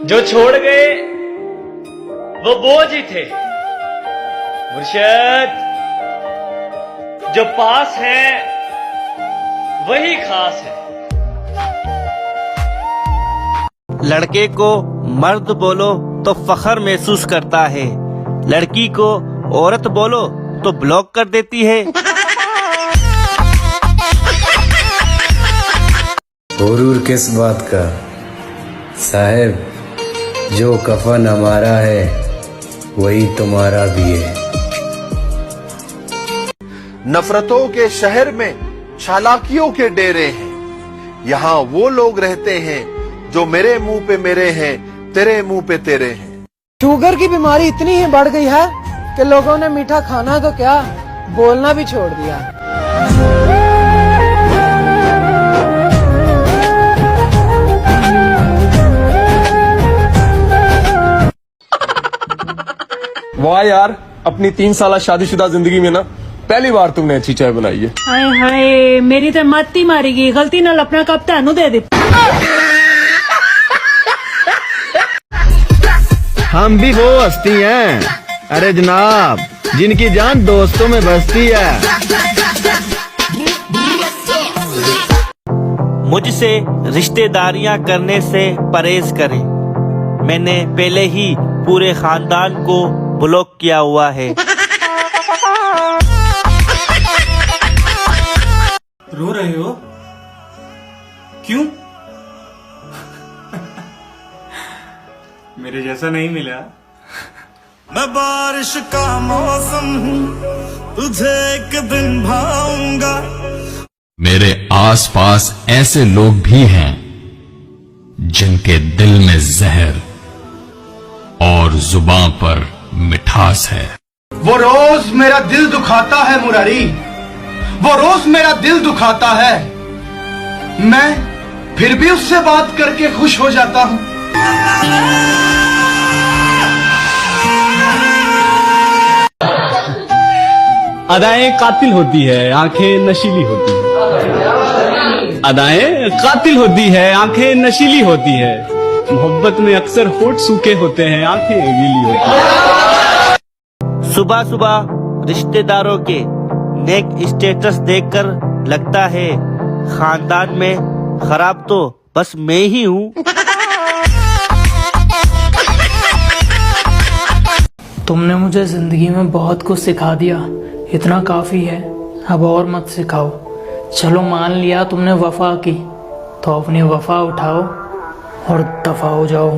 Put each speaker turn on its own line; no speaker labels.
जो छोड़ गए वो बोझ ही थे मुर्शद, जो पास है वही खास है।
लड़के को मर्द बोलो तो फख्र महसूस करता है, लड़की को औरत बोलो तो ब्लॉक कर देती है।
गुरूर किस बात का साहेब, जो कफन हमारा है वही तुम्हारा भी है।
नफरतों के शहर में चालाकियों के डेरे हैं, यहाँ वो लोग रहते हैं जो मेरे मुंह पे मेरे हैं, तेरे मुंह पे तेरे हैं।
शुगर की बीमारी इतनी ही बढ़ गई है कि लोगों ने मीठा खाना तो क्या बोलना भी छोड़ दिया।
वाह यार, अपनी 3 साल शादीशुदा जिंदगी में ना पहली बार तुमने अच्छी चाय बनाई है।
हाय हाय, मेरी तो मत ही मारी गई, गलती नाल अपना कप तानू दे दी।
हम भी वो हस्ती हैं, अरे जनाब, जिनकी जान दोस्तों में बसती है।
मुझसे रिश्तेदारियां करने से परहेज करें, मैंने पहले ही पूरे खानदान को ब्लॉक किया हुआ है।
रो रहे हो क्यों? मेरे जैसा नहीं मिला।
मैं बारिश का मौसम हूँ, तुझे एक दिन भाऊंगा।
मेरे आसपास ऐसे लोग भी हैं जिनके दिल में जहर और जुबान पर मिठास है।
वो रोज मेरा दिल दुखाता है मुरारी, वो रोज मेरा दिल दुखाता है, मैं फिर भी उससे बात करके खुश हो जाता हूँ।
अदाएं कातिल होती है, आंखें नशीली होती है। अदाएं कातिल होती है, आंखें नशीली होती है। मोहब्बत में अक्सर होठ सूखे होते हैं, आंखें गीली होती हैं।
सुबह सुबह रिश्तेदारों के नेक स्टेटस देखकर लगता है खानदान में खराब तो बस मैं ही हूँ।
तुमने मुझे जिंदगी में बहुत कुछ सिखा दिया, इतना काफी है, अब और मत सिखाओ। चलो मान लिया तुमने वफा की, तो अपनी वफा उठाओ और दफा हो जाओ।